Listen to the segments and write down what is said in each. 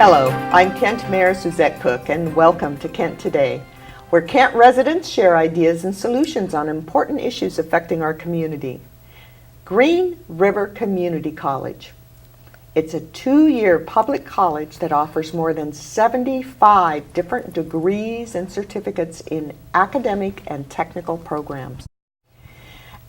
Hello, I'm Kent Mayor Suzette Cook, and welcome to Kent Today, where Kent residents share ideas and solutions on important issues affecting our community. Green River Community College. It's a 2-year public college that offers more than 75 different degrees and certificates in academic and technical programs.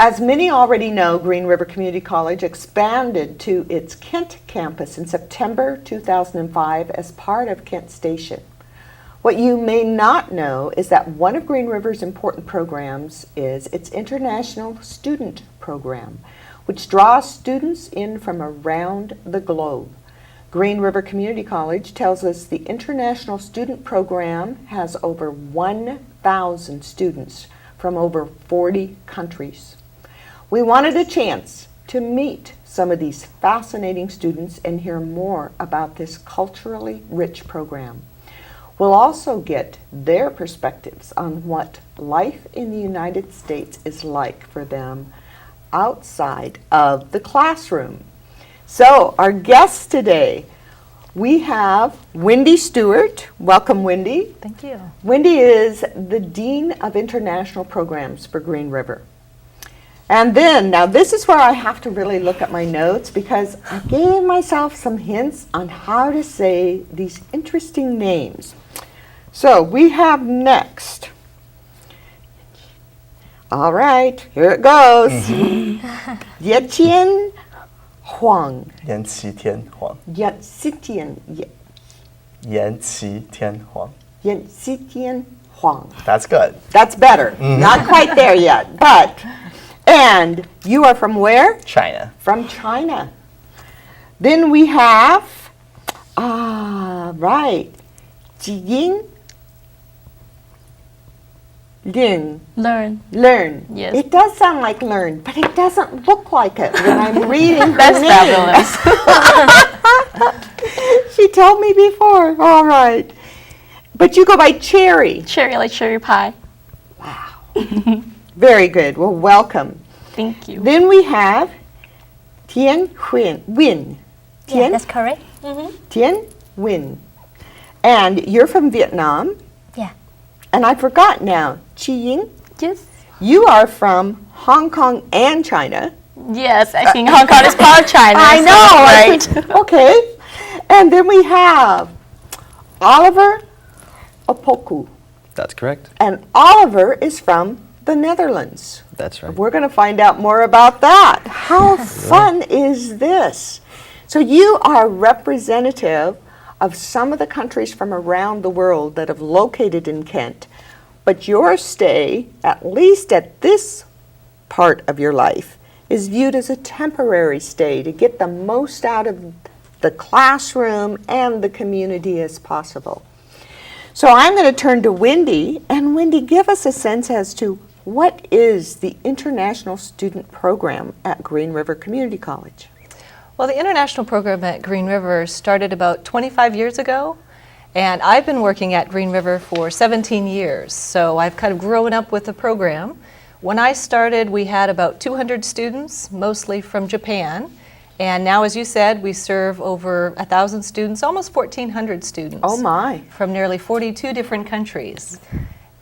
As many already know, Green River Community College expanded to its Kent campus in September 2005 as part of Kent Station. What you may not know is that one of Green River's important programs is its International Student Program, which draws students in from around the globe. Green River Community College tells us the International Student Program has over 1,000 students from over 40 countries. We wanted a chance to meet some of these fascinating students and hear more about this culturally rich program. We'll also get their perspectives on what life in the United States is like for them outside of the classroom. So our guests today, we have Wendy Stewart. Welcome, Wendy. Thank you. Wendy is the Dean of International Programs for Green River. And then, now this is where I have to really look at my notes because I gave myself some hints on how to say these interesting names. So we have next. All right, here it goes. Yetian Huang. Yan Qi Tian Huang. Yetian Huang. That's good. That's better. Not quite there yet, but. And you are from where? China. From China. Then we have, right, Jiying Lin. Learn. Learn. Yes. It does sound like learn, but it doesn't look like it when I'm reading her That's name. fabulous. She told me before. All right. But you go by Cherry. Cherry, like cherry pie. Wow. Very good. Well, welcome. Thank you. Then we have Tien Win. Yeah, that's correct. Tien Win. And you're from Vietnam. Yeah. And I forgot now, Chi Ying, Yes. you are from Hong Kong and China. Yes, I think Hong Kong is part of China. I so know, right. right? Okay. And then we have Oliver Opoku. That's correct. And Oliver is from the Netherlands. That's right. We're going to find out more about that. How fun is this? So you are representative of some of the countries from around the world that have located in Kent, but your stay, at least at this part of your life, is viewed as a temporary stay to get the most out of the classroom and the community as possible. So I'm going to turn to Wendy, and Wendy, give us a sense as to what is the International Student Program at Green River Community College? Well, the international program at Green River started about 25 years ago, and I've been working at Green River for 17 years, so I've kind of grown up with the program. When I started, we had about 200 students, mostly from Japan, and now, as you said, we serve over 1,000 students, almost 1,400 students. Oh my. From nearly 42 different countries.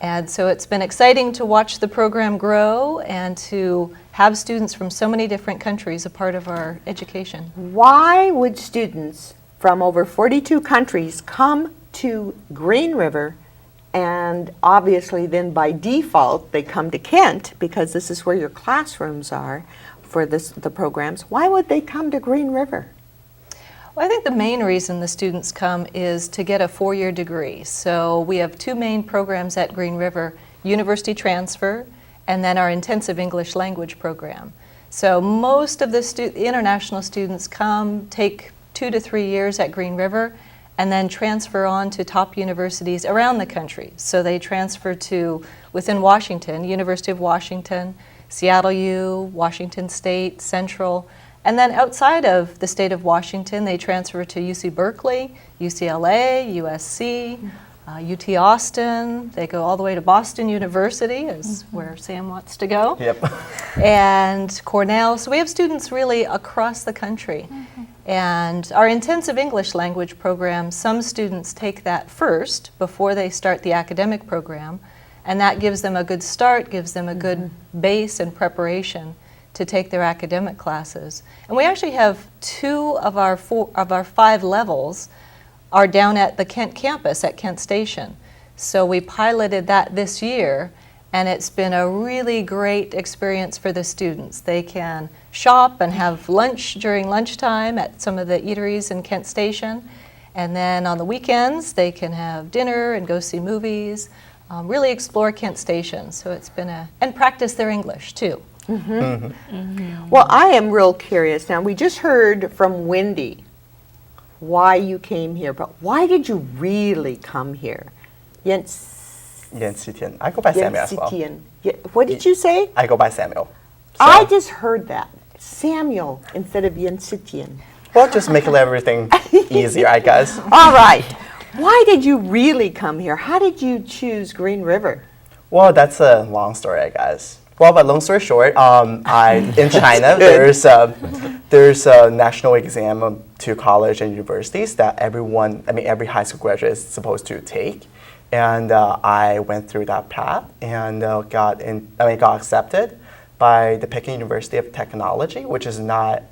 And so it's been exciting to watch the program grow and to have students from so many different countries a part of our education. Why would students from over 42 countries come to Green River, and obviously then by default they come to Kent because this is where your classrooms are for the programs? Why would they come to Green River? Well, I think the main reason the students come is to get a 4-year degree. So we have 2 main programs at Green River, University Transfer and then our Intensive English Language Program. So most of the international students come, take 2 to 3 years at Green River, and then transfer on to top universities around the country. So they transfer to, within Washington, University of Washington, Seattle U, Washington State, Central, and then outside of the state of Washington, they transfer to UC Berkeley, UCLA, USC, UT Austin. They go all the way to Boston University, is where Sam wants to go. Yep. And Cornell. So we have students really across the country. And our intensive English language program, some students take that first before they start the academic program, and that gives them a good start, gives them a good base and preparation to take their academic classes. And we actually have 2 of our 5 levels are down at the Kent campus at Kent Station. So we piloted that this year, and it's been a really great experience for the students. They can shop and have lunch during lunchtime at some of the eateries in Kent Station, and then on the weekends they can have dinner and go see movies, really explore Kent Station. So it's been and practice their English too. Well, I am real curious. Now, we just heard from Wendy why you came here, but why did you really come here? Jens Yansitian. I go by Samuel as well. Yansitian. What did you say? I go by Samuel. I just heard that. Samuel instead of Yansitian. Well, just make everything easier, I guess. All right. Why did you really come here? How did you choose Green River? Well, that's a long story, I guess. Well, but long story short, in China, there's a national exam to college and universities that every high school graduate is supposed to take. And I went through that path and got accepted by the Peking University of Technology, which is not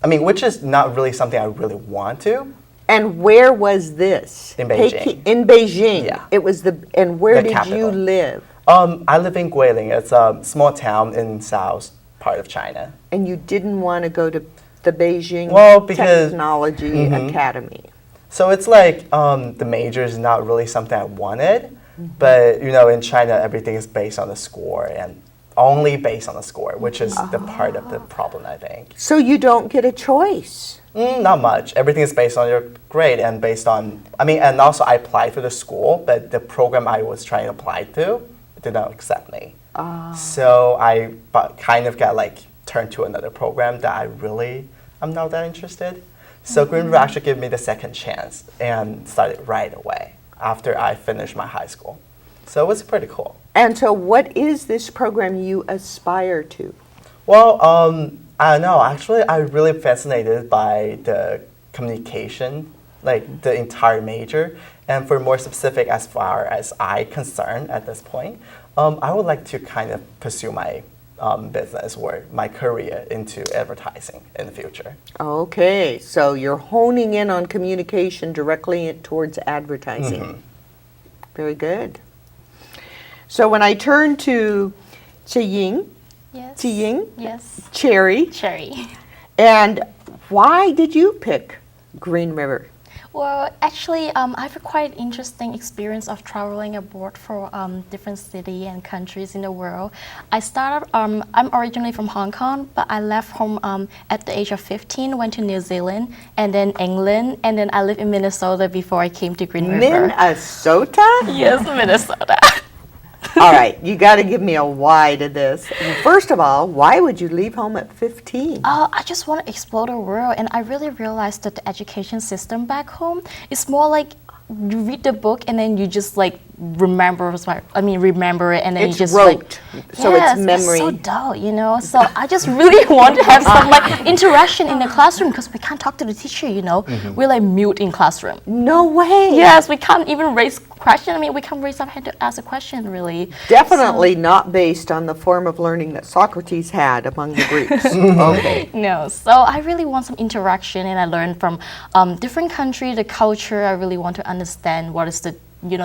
really something I really want to. And where was this? In Beijing. In Beijing. Yeah. It was and where The did capital. you live? I live in Guilin. It's a small town in south part of China. And you didn't want to go to the Beijing because Technology Academy. So it's like the major is not really something I wanted, but in China everything is based on the score and only based on the score, which is the part of the problem, I think. So you don't get a choice. Not much. Everything is based on your grade and based on, and also I applied for the school, but the program I was trying to apply to did not accept me. So I kind of got turned to another program that I'm not that interested. So Green River actually gave me the second chance and started right away after I finished my high school. So it was pretty cool. And so what is this program you aspire to? Well, I don't know. Actually, I'm really fascinated by the communication, the entire major. And for more specific, as far as I'm concerned at this point, I would like to kind of pursue my business or my career into advertising in the future. Okay, so you're honing in on communication directly towards advertising. Very good. So when I turn to Ziying, Yes. Yes. Cherry, and why did you pick Green River? Well, actually, I have a quite interesting experience of traveling abroad for different cities and countries in the world. I started, I'm originally from Hong Kong, but I left home at the age of 15, went to New Zealand, and then England, and then I lived in Minnesota before I came to Green River. Minnesota? Yes, Minnesota. All right, you got to give me a why to this. First of all, why would you leave home at 15? I just want to explore the world, and I really realized that the education system back home is more like you read the book and then you just remember it, and then It's you just rote, so yes, it's memory. It's so dull, So I just really want to have some interaction in the classroom because we can't talk to the teacher, We're mute in classroom. No way. Yes, we can't even raise questions. We can't raise our hand to ask a question, really. Definitely not based on the form of learning that Socrates had among the Greeks. Okay. No, so I really want some interaction, and I learned from different countries, the culture. I really want to understand what is the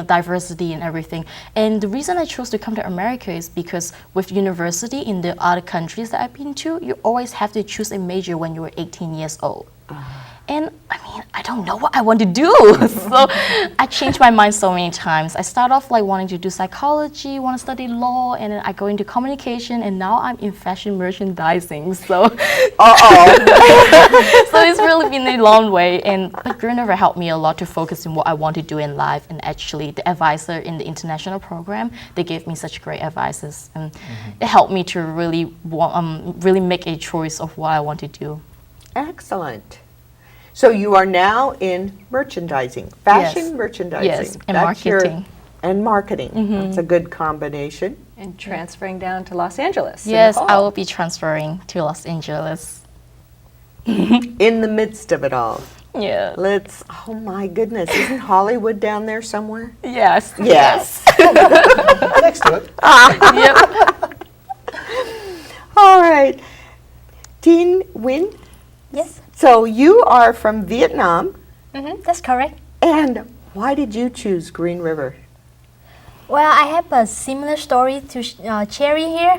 diversity and everything. And the reason I chose to come to America is because with university in the other countries that I've been to, you always have to choose a major when you were 18 years old. And I don't know what I want to do. So I changed my mind so many times. I started off wanting to do psychology, want to study law, and then I go into communication, and now I'm in fashion merchandising. So, so it's really been a long way. But Green River helped me a lot to focus on what I want to do in life. And actually, the advisor in the international program, they gave me such great advices, and it helped me to really make a choice of what I want to do. Excellent. So you are now in merchandising, fashion Yes. merchandising. Yes, and That's marketing. And marketing. That's a good combination. And transferring down to Los Angeles. in the Yes, fall. I will be transferring to Los Angeles. in the midst of it all. Yeah. Oh my goodness, isn't Hollywood down there somewhere? Yes. Yes. Next to it. Yep. All right. Teen Win, Yes, so you are from Vietnam, that's correct. and why did you choose Green River? Well, I have a similar story to Cherry here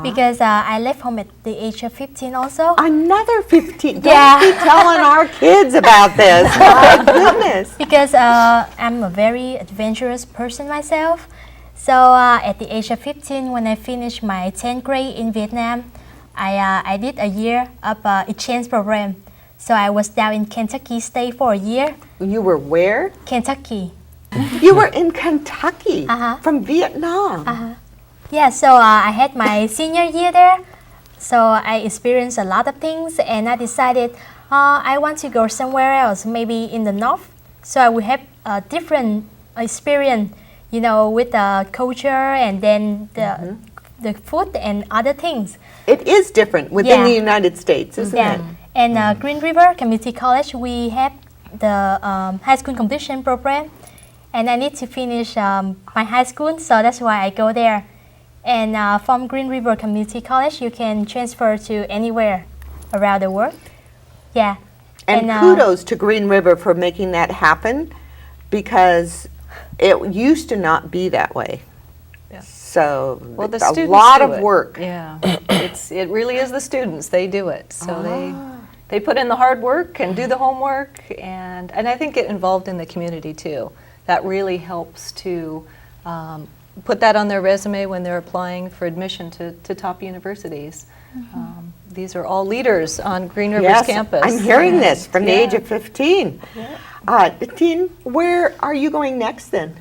because I left home at the age of 15 also. Another 15. Yeah. Don't be telling our kids about this. My goodness. Because I'm a very adventurous person myself. So at the age of 15, when I finished my 10th grade in Vietnam, I did a year of exchange program. So I was down in Kentucky State for a year. You were where? Kentucky. You were in Kentucky from Vietnam. Yeah, so I had my senior year there. So I experienced a lot of things and I decided I want to go somewhere else, maybe in the north. So I will have a different experience, you know, with the culture and then the food and other things. It is different within Yeah. the United States, isn't Yeah. it? And Green River Community College, we have the high school completion program. And I need to finish my high school, so that's why I go there. And from Green River Community College, you can transfer to anywhere around the world. Yeah. And kudos to Green River for making that happen, because it used to not be that way. Yeah. So Well, the a students lot do of it. work. Yeah, it really is the students. They do it. So they put in the hard work and do the homework, and I think get involved in the community too. That really helps to put that on their resume when they're applying for admission to top universities. These are all leaders on Green River's Yes, campus. I'm hearing this from the Yeah. age of 15. Teen, where are you going next then?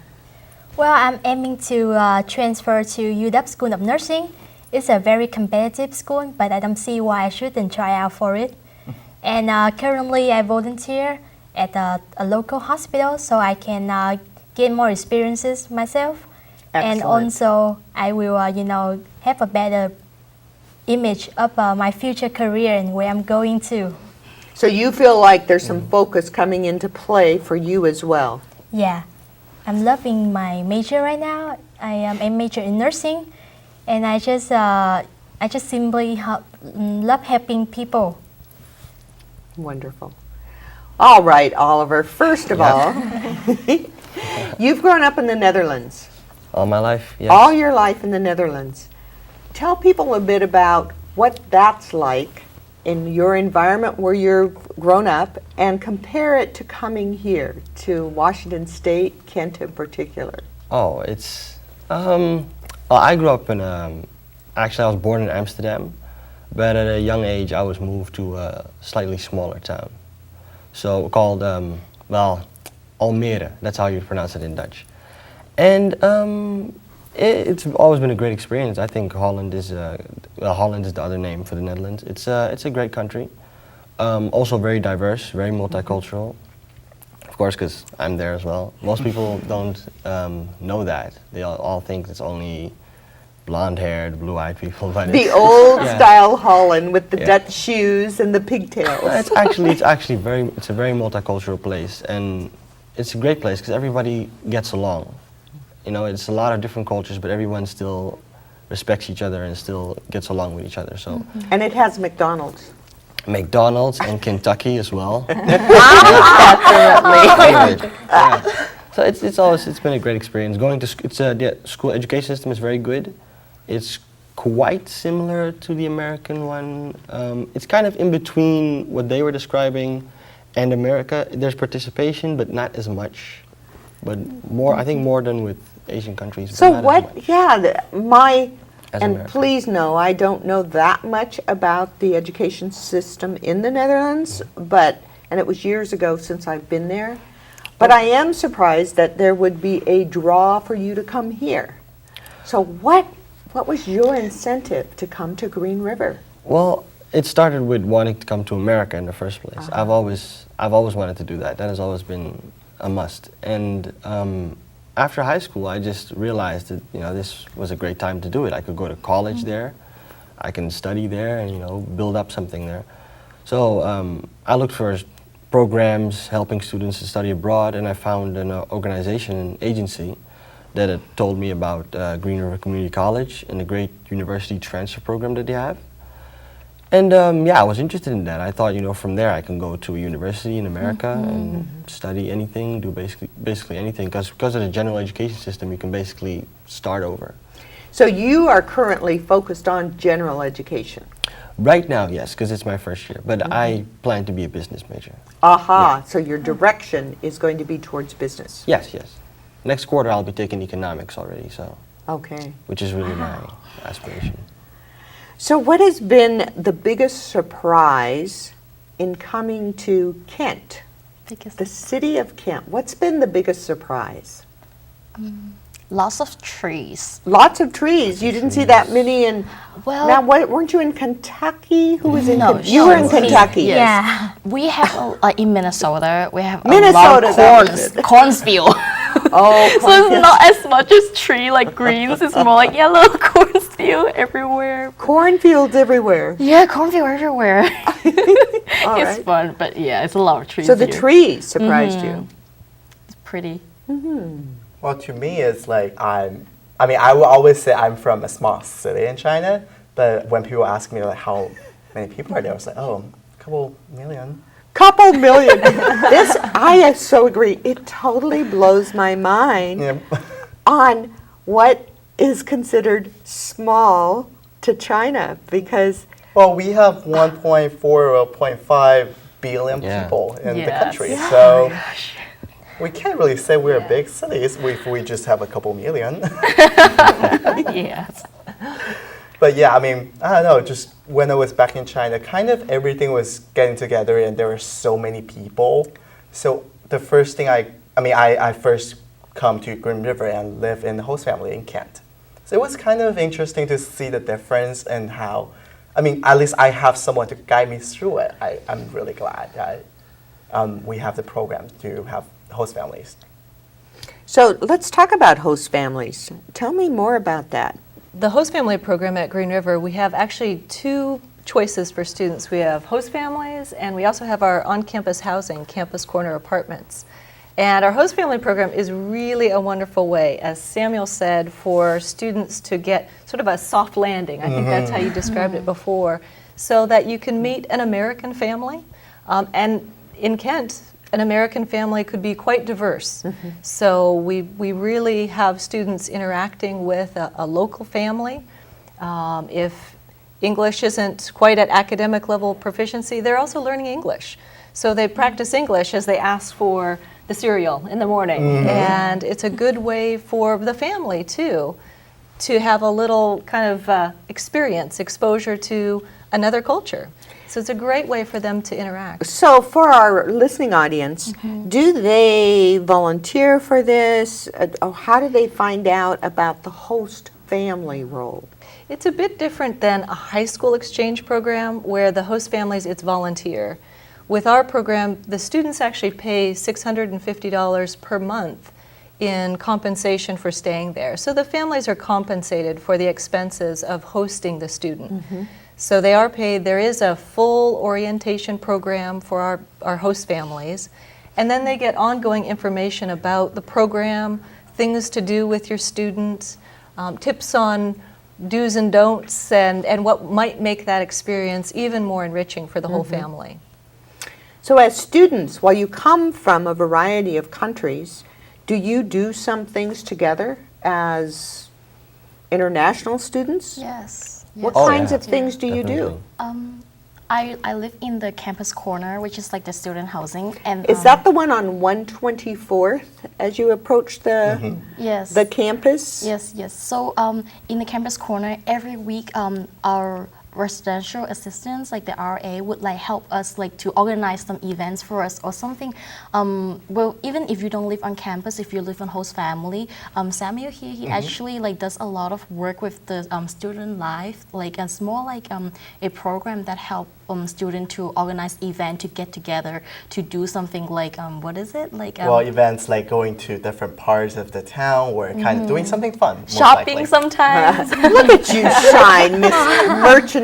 Well, I'm aiming to transfer to UW School of Nursing. It's a very competitive school, but I don't see why I shouldn't try out for it. And currently, I volunteer at a local hospital so I can gain more experiences myself. And Excellent. also, I will, you know, have a better image of my future career and where I'm going to. So you feel like there's some focus coming into play for you as well. Yeah, I'm loving my major right now. I am a major in nursing, and I just simply love helping people. Wonderful. All right, Oliver, first of all, you've grown up in the Netherlands. All my life, yes. All your life in the Netherlands. Tell people a bit about what that's like in your environment where you're grown up, and compare it to coming here to Washington State, Kent in particular. Oh, it's well, I grew up in actually I was born in Amsterdam, but at a young age I was moved to a slightly smaller town, so called well, Almere. That's how you pronounce it in Dutch, and it's always been a great experience. I think Holland is Holland is the other name for the Netherlands. It's a great country, also very diverse, very multicultural. Of course, because I'm there as well. Most people don't know that. They all think it's only blonde-haired, blue-eyed people. But The it's, old yeah. style Holland with the Yeah. Dutch shoes and the pigtails. It's actually it's a very multicultural place, and it's a great place because everybody gets along. You know, it's a lot of different cultures, but everyone still respects each other and still gets along with each other. So, And it has McDonald's. McDonald's and Kentucky as well. Definitely. Yeah. So it's been a great experience. Going to the school education system is very good. It's quite similar to the American one. It's kind of in between what they were describing and America. There's participation, but not as much. But more, I think, more than with Asian countries. So but not as what, much as and America. please know, I don't know that much about the education system in the Netherlands, and it was years ago since I've been there, but I am surprised that there would be a draw for you to come here. So what was your incentive to come to Green River? Well, it started with wanting to come to America in the first place. I've always wanted to do that. That has always been a must. And after high school, I just realized that this was a great time to do it. I could go to college there, I can study there, and build up something there. So I looked for programs helping students to study abroad, and I found an organization, an agency, that had told me about Green River Community College and the great university transfer program that they have. And yeah, I was interested in that. I thought, from there I can go to a university in America and study anything, do basically anything. Because of the general education system, you can basically start over. So you are currently focused on general education. Right now, yes, because it's my first year. But I plan to be a business major. Aha, so your direction is going to be towards business. Yes, yes. Next quarter I'll be taking economics already, so Okay. which is really my aspiration. So what has been the biggest surprise in coming to Kent, Because the city of Kent? What's been the biggest surprise? lots of trees. Lots of trees. You didn't see that many in. Well- now, weren't you in Kentucky? Who was in? No, You were in she was- Kentucky. Yes. Yeah. We have in Minnesota, we have Minnesota, a lot that of was it. cornfield. Oh, So it's not as much as tree like greens. It's more like yellow cornfield everywhere. cornfields everywhere. Yeah, cornfield everywhere. All It's right. fun, but yeah, it's a lot of trees. So the here. trees surprised you. It's pretty. Well, to me, it's like I will always say I'm from a small city in China, but when people ask me like how many people are there, I was like, oh, a couple million. Couple million. I so agree. It totally blows my mind Yeah. on what is considered small to China because Well, we have 1.4 or 0.5 billion Yeah. people in the Yes. country, Yeah. so we can't really say we're big cities if we just have a couple million. Yes. But yeah, I don't know, just when I was back in China, kind of everything was getting together and there were so many people. So the first thing I first come to Green River and live in the host family in Kent. So it was kind of interesting to see the difference and how, at least I have someone to guide me through it. I'm really glad that we have the program to have host families. So let's talk about host families. Tell me more about that. The host family program at Green River, we have actually two choices for students. We have host families, and we also have our on-campus housing, Campus Corner Apartments. And our host family program is really a wonderful way, as Samuel said, for students to get sort of a soft landing. I think that's how you described it before, so that you can meet an American family. And in Kent, an American family could be quite diverse. So we really have students interacting with a local family. If English isn't quite at academic level proficiency, they're also learning English. So they practice English as they ask for the cereal in the morning. And it's a good way for the family too to have a little kind of exposure to another culture. So it's a great way for them to interact. So for our listening audience, do they volunteer for this? Or how do they find out about the host family role? It's a bit different than a high school exchange program where the host families, it's volunteer. With our program, the students actually pay $650 per month in compensation for staying there. So the families are compensated for the expenses of hosting the student. So they are paid. There is a full orientation program for our host families. And then they get ongoing information about the program, things to do with your students, tips on do's and don'ts, and what might make that experience even more enriching for the whole family. So as students, while you come from a variety of countries, do you do some things together as international students? Yes. What Oh, kinds yeah. of things do you do? Definitely. I live in the campus corner, which is like the student housing, and Is that the one on 124th as you approach the yes, the campus? yes, yes. So in the campus corner, every week our residential assistants, like the RA, would like help us like to organize some events for us or something. Well, even if you don't live on campus, if you live in host family, Samuel here, he actually like does a lot of work with the student life. Like it's more like a program that help student to organize event, to get together, to do something like what is it like? Well, events like going to different parts of the town or kind of doing something fun. most shopping likely. sometimes. Look at you shine, Miss Merchandise.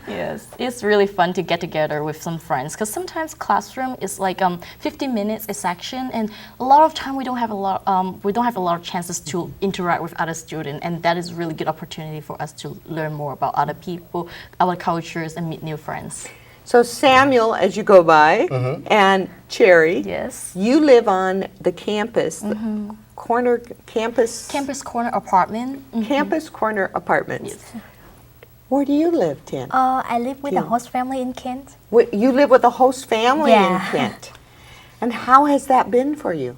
Yes, it's really fun to get together with some friends because sometimes classroom is like 50 minutes a section, and a lot of time we don't have a lot of chances to interact with other students, and that is a really good opportunity for us to learn more about other people, our cultures, and meet new friends. So Samuel, as you go by, and Cherry, Yes. you live on the campus, the corner campus. Campus corner apartment. Campus corner apartments. Yes. Where do you live, Tien? I live with a Yeah. host family in Kent. You live with a host family in Yeah. Kent. And how has that been for you?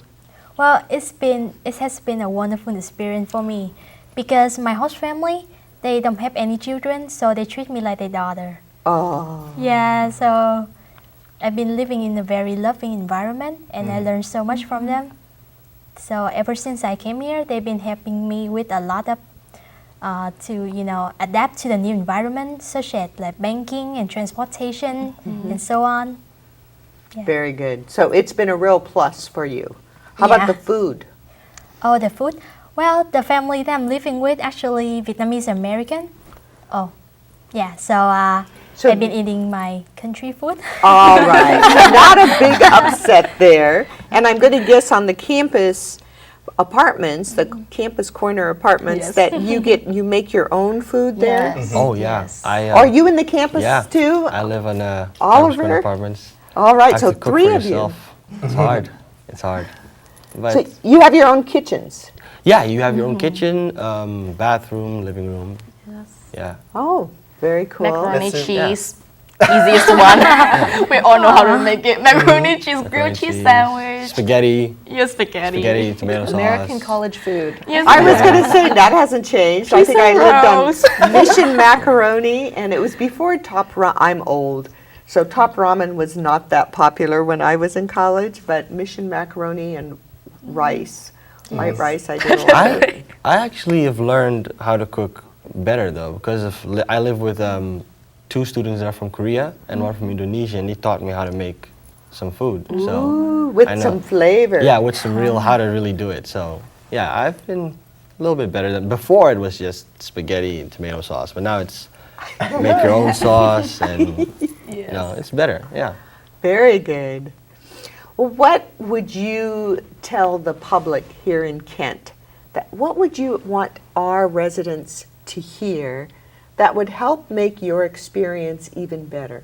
Well, it has been a wonderful experience for me because my host family, they don't have any children, so they treat me like their daughter. Oh, Yeah, so I've been living in a very loving environment and I learned so much from them. So ever since I came here, they've been helping me with a lot of to adapt to the new environment, such as like banking and transportation and so on. Yeah. very good. So it's been a real plus for you. How about Yeah. the food? Oh, the food. Well, the family that I'm living with actually Vietnamese American. Oh, yeah. So So- I've been eating my country food. All right. Not a big upset there. And I'm going to guess on the campus apartments, the campus corner apartments, Yes. that you make your own food there. Yes. Oh yeah. Yes. Are you in the campus Yeah. too? I live in Oliver? Oliver apartments. All right. Have So to cook three for of you. yourself. It's hard. It's hard. But So you have your own kitchens. yeah, you have your own kitchen, bathroom, living room. Yes. Yeah. Oh, very cool. Macaroni That's it, yeah. cheese. Easiest one. We all know how to make it. Macaroni cheese, grilled Macaroni cheese sandwich. Spaghetti. Yes, spaghetti. Spaghetti, tomato sauce. American college food. Yes, I was going to say that hasn't changed. I Cheese think I and lived roast. on Mission Macaroni, and it was before I'm old, so Top Ramen was not that popular when I was in college. But Mission Macaroni and rice, white rice, I did a lot of. I actually have learned how to cook better though because I live with two students that are from Korea and one from Indonesia, and they taught me how to make some food. So Ooh, with I know. some flavor. Yeah, with some real how to really do it. So yeah, I've been a little bit better than before. It was just spaghetti and tomato sauce, but now it's make your own sauce, and you know it's better. Yeah. Very good. Well, what would you tell the public here in Kent? What would you want our residents to hear that would help make your experience even better?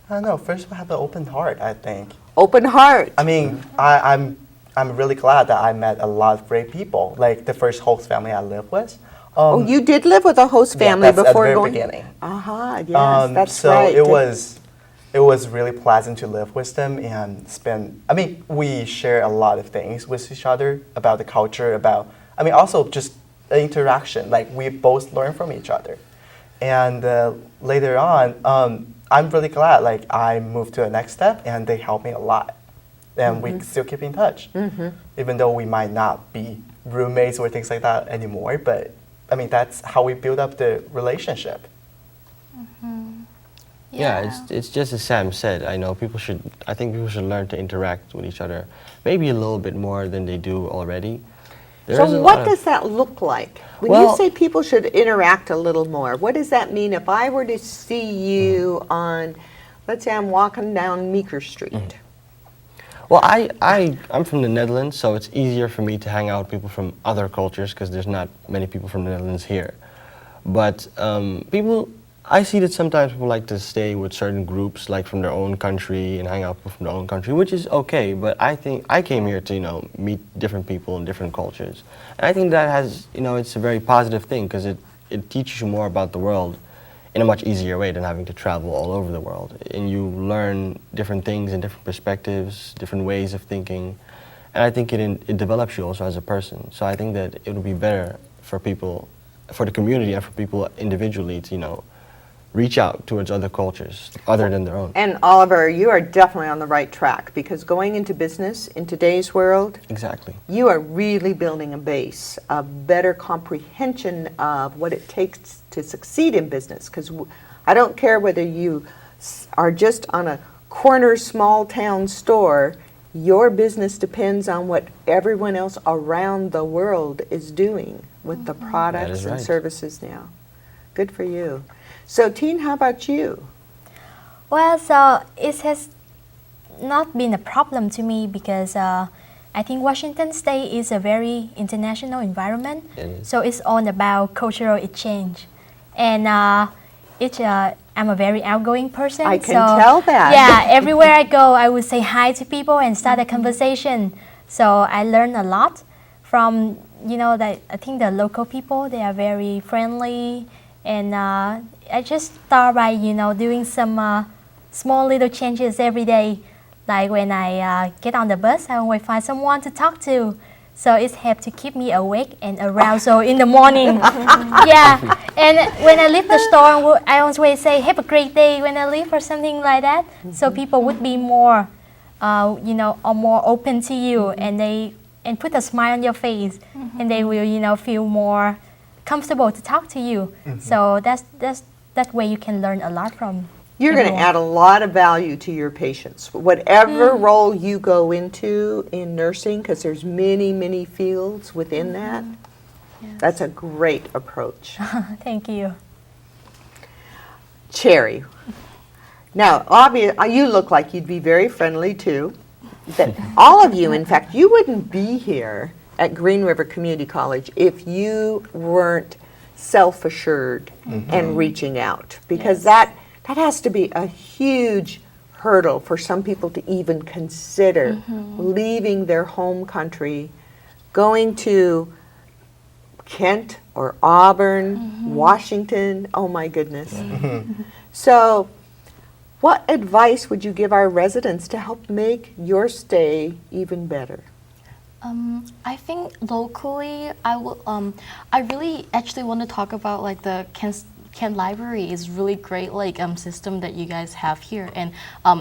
I don't know. First, we have an open heart, I think. Open heart. I mean, I'm really glad that I met a lot of great people. Like the first host family I lived with. Oh, you did live with a host Yeah, family that's at the before very going. beginning. Yes, that's so right. it was really pleasant to live with them and spend. I mean, we share a lot of things with each other about the culture, also just the interaction. Like we both learn from each other, and later on, I'm really glad. Like I moved to the next step, and they helped me a lot, and we still keep in touch, even though we might not be roommates or things like that anymore. But I mean, that's how we build up the relationship. Yeah, it's just as Sam said. I think people should learn to interact with each other, maybe a little bit more than they do already. There is So a what lot of- does that look like? When you Well- say people should interact a little more, what does that mean if I were to see you on, let's say I'm walking down Meeker Street? Well, I'm from the Netherlands, so it's easier for me to hang out with people from other cultures because there's not many people from the Netherlands here. But I see that sometimes people like to stay with certain groups, like from their own country, and hang out with people from their own country, which is okay. But I think I came here to meet different people in different cultures, and I think that has it's a very positive thing because it teaches you more about the world in a much easier way than having to travel all over the world. And you learn different things and different perspectives, different ways of thinking. And I think it develops you also as a person. So I think that it would be better for people, for the community and for people individually to, reach out towards other cultures other than their own. And Oliver, you are definitely on the right track because going into business in today's world, Exactly. you are really building a base, a better comprehension of what it takes to succeed in business. Because I don't care whether you are just on a corner small town store your business depends on what everyone else around the world is doing with the products is and right. services now. Good for you. So, Teen, how about you? Well, so it has not been a problem to me because I think Washington State is a very international environment. It is. So it's all about cultural exchange. And I'm a very outgoing person. I can so, tell that. Yeah, everywhere I go, I would say hi to people and start a conversation. So I learn a lot from, I think the local people, they are very friendly. And I just start by, doing some small little changes every day. Like when I get on the bus, I always find someone to talk to. So it helps to keep me awake and arousal in the morning. Yeah, and when I leave the store, I always say, have a great day when I leave or something like that. So people would be more, or more open to you and put a smile on your face and they will, feel more comfortable to talk to you. So that's that way you can learn a lot from You're going to everyone. add a lot of value to your patients. Whatever role you go into in nursing, because there's many, many fields within that, that's a great approach. Thank you. Cherry. Now, you look like you'd be very friendly too. That all of you, in fact, you wouldn't be here at Green River Community College if you weren't self-assured and reaching out, because that has to be a huge hurdle for some people to even consider leaving their home country, going to Kent or Auburn, Washington. Oh my goodness. So, what advice would you give our residents to help make your stay even better? I think locally, I really actually want to talk about like the Kent Library is really great system that you guys have here, and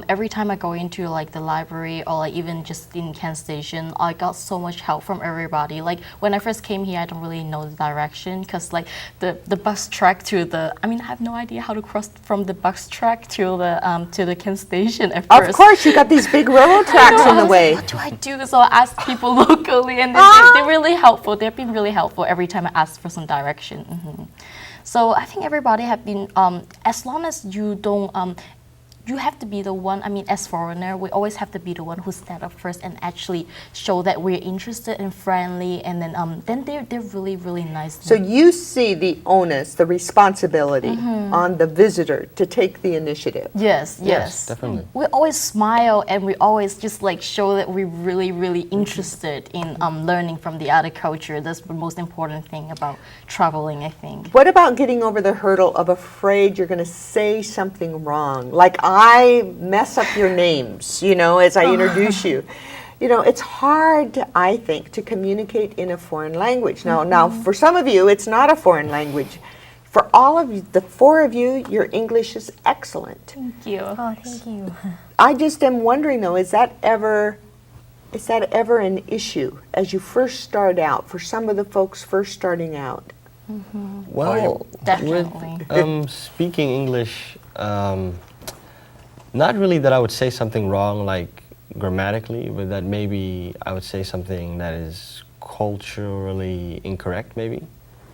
every time I go into like the library or like even just in Kent Station, I got so much help from everybody. Like when I first came here, I don't really know the direction because like the bus track to I have no idea how to cross from the bus track to the Kent Station at first. Of course, you got these big railroad tracks in the way. What do I do? So I asked people locally, and they're really helpful. They've been really helpful every time I ask for some direction. So I think everybody have been, as long as you don't, you have to be the one, as foreigner, we always have to be the one who stand up first and actually show that we're interested and friendly, and then they're really, really nice. So you see the onus, the responsibility on the visitor to take the initiative. Yes, definitely. We always smile and we always just like show that we're really, really interested in learning from the other culture. That's the most important thing about traveling, I think. What about getting over the hurdle of afraid you're going to say something wrong? Like I mess up your names, as I introduce you. It's hard, I think, to communicate in a foreign language. Now, for some of you, it's not a foreign language. For all of you, the four of you, your English is excellent. Thank you. Oh, thank you. I just am wondering, though, is that ever an issue as you first start out, for some of the folks first starting out? Well, Definitely. with speaking English, not really that I would say something wrong, like grammatically, but that maybe I would say something that is culturally incorrect, maybe.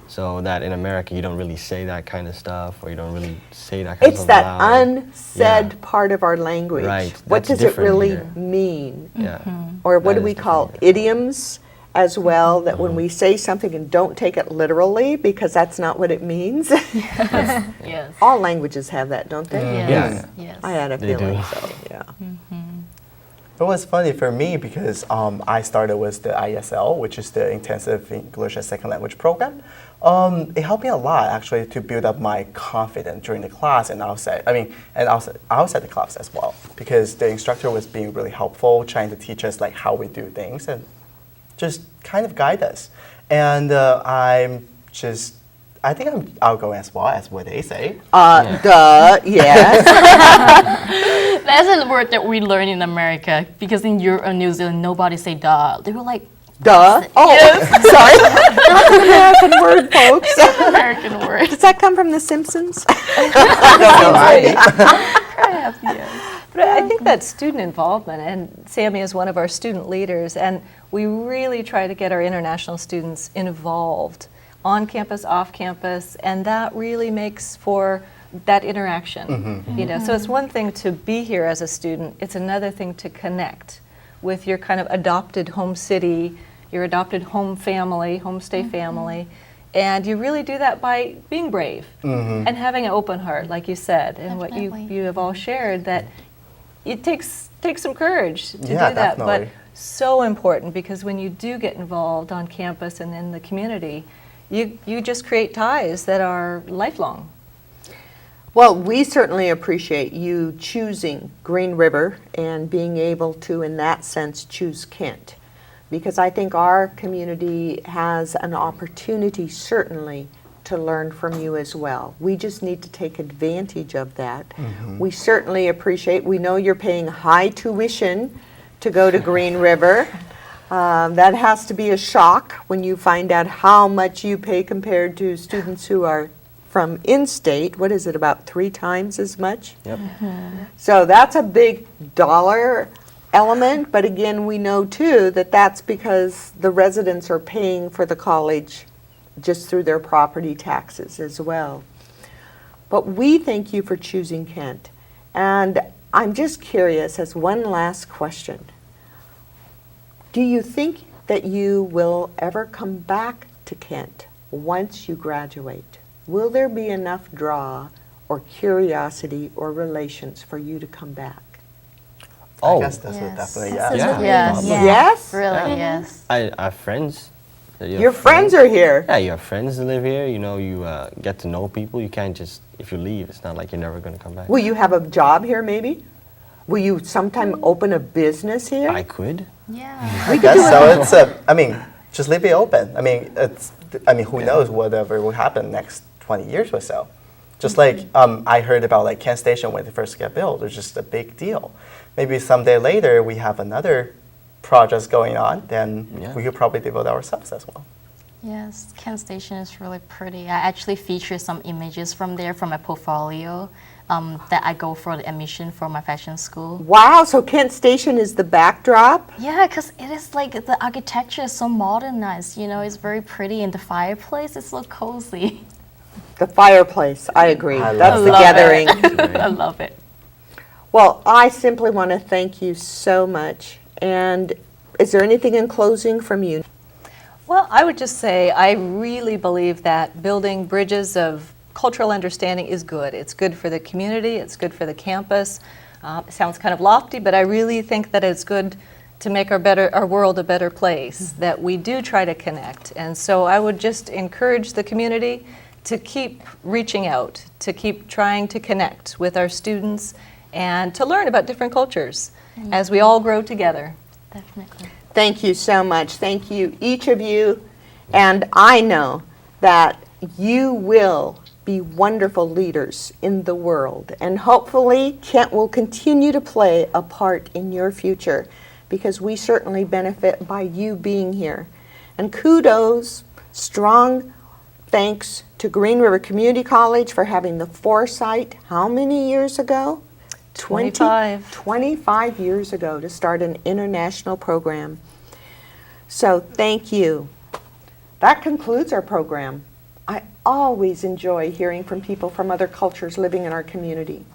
So that in America you don't really say that kind of stuff, or you don't really say that kind It's of stuff. that unsaid part of our language. Right, What that's does it different really here. mean? Yeah. Or what That do we is call different here. idioms as well, that when we say something and don't take it literally because that's not what it means. Yes. All languages have that, don't they? Yes. Yes. I had a They feeling do. so, yeah. It was funny for me because I started with the ISL, which is the Intensive English as Second Language program. It helped me a lot actually to build up my confidence during the class and outside. Outside the class as well, because the instructor was being really helpful, trying to teach us like how we do things and just kind of guide us. And I think I'm outgoing as well as what they say. Duh, yes. That's a word that we learn in America because in Europe or New Zealand, nobody say duh. They were like, Duh. Oh, sorry. That's an American word, folks. American word. Does that come from The Simpsons? I don't know. Perhaps, yes. But But I think that student involvement, and Sammy is one of our student leaders, and we really try to get our international students involved on campus, off campus, and that really makes for that interaction. You know, so it's one thing to be here as a student, it's another thing to connect with your kind of adopted home city, your adopted home family, homestay family. And you really do that by being brave and having an open heart, like you said, and what Definitely. you have all shared, that it takes some courage to do Yeah, that, but definitely. so important, because when you do get involved on campus and in the community, you just create ties that are lifelong. Well, we certainly appreciate you choosing Green River and being able to, in that sense, choose Kent. Because I think our community has an opportunity, certainly, to learn from you as well. We just need to take advantage of that. We certainly appreciate, we know you're paying high tuition to go to Green River. That has to be a shock when you find out how much you pay compared to students who are from in-state. What is it, about 3 times as much? Yep. So that's a big dollar element, but again, we know too that that's because the residents are paying for the college just through their property taxes as well. But we thank you for choosing Kent. And I'm just curious, as one last question, do you think that you will ever come back to Kent once you graduate? Will there be enough draw or curiosity or relations for you to come back? I Oh, guess this is Yes. definitely, Absolutely. Yes. Yeah. Yes? Really, yes. I have friends. Your friends are here. Yeah, you have friends that live here. You know, you get to know people. You can't just, if you leave, it's not like you're never going to come back. Will you have a job here maybe? Will you sometime open a business here? I could. Yeah. I guess so. It's I mean, just leave it open. I mean, who knows whatever will happen next 20 years or so. Just like I heard about like Kent Station when it first got built, it was just a big deal. Maybe someday later we have another projects going on, then Yeah. we could probably devote ourselves as well. Yes, Kent Station is really pretty. I actually feature some images from there from my portfolio that I go for the admission for my fashion school. Wow, so Kent Station is the backdrop? Yeah, because it is like the architecture is so modernized, you know, it's very pretty, and the fireplace is so cozy. The fireplace, I agree. I That's love the it. gathering. I love it. Well, I simply want to thank you so much. And is there anything in closing from you? Well, I would just say I really believe that building bridges of cultural understanding is good. It's good for the community, it's good for the campus. It sounds kind of lofty, but I really think that it's good to make our world a better place, that we do try to connect. And so I would just encourage the community to keep reaching out, to keep trying to connect with our students and to learn about different cultures as we all grow together. Definitely. Thank you so much. Thank you, each of you. And I know that you will be wonderful leaders in the world. And hopefully, Kent will continue to play a part in your future, because we certainly benefit by you being here. And kudos, strong thanks to Green River Community College for having the foresight, how many years ago? 25 years ago to start an international program. So thank you. That concludes our program. I always enjoy hearing from people from other cultures living in our community.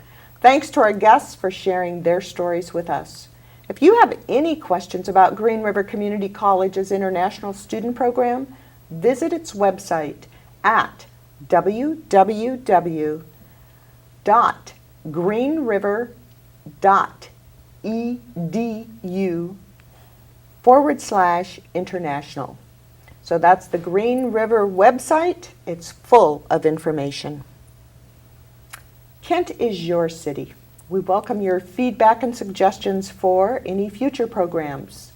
Thanks to our guests for sharing their stories with us. If you have any questions about Green River Community College's International Student Program, visit its website at www.greenriver.edu/international. So that's the Green River website. It's full of information. Kent is your city. We welcome your feedback and suggestions for any future programs.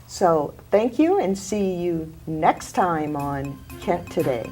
So thank you, and see you next time on Kent Today.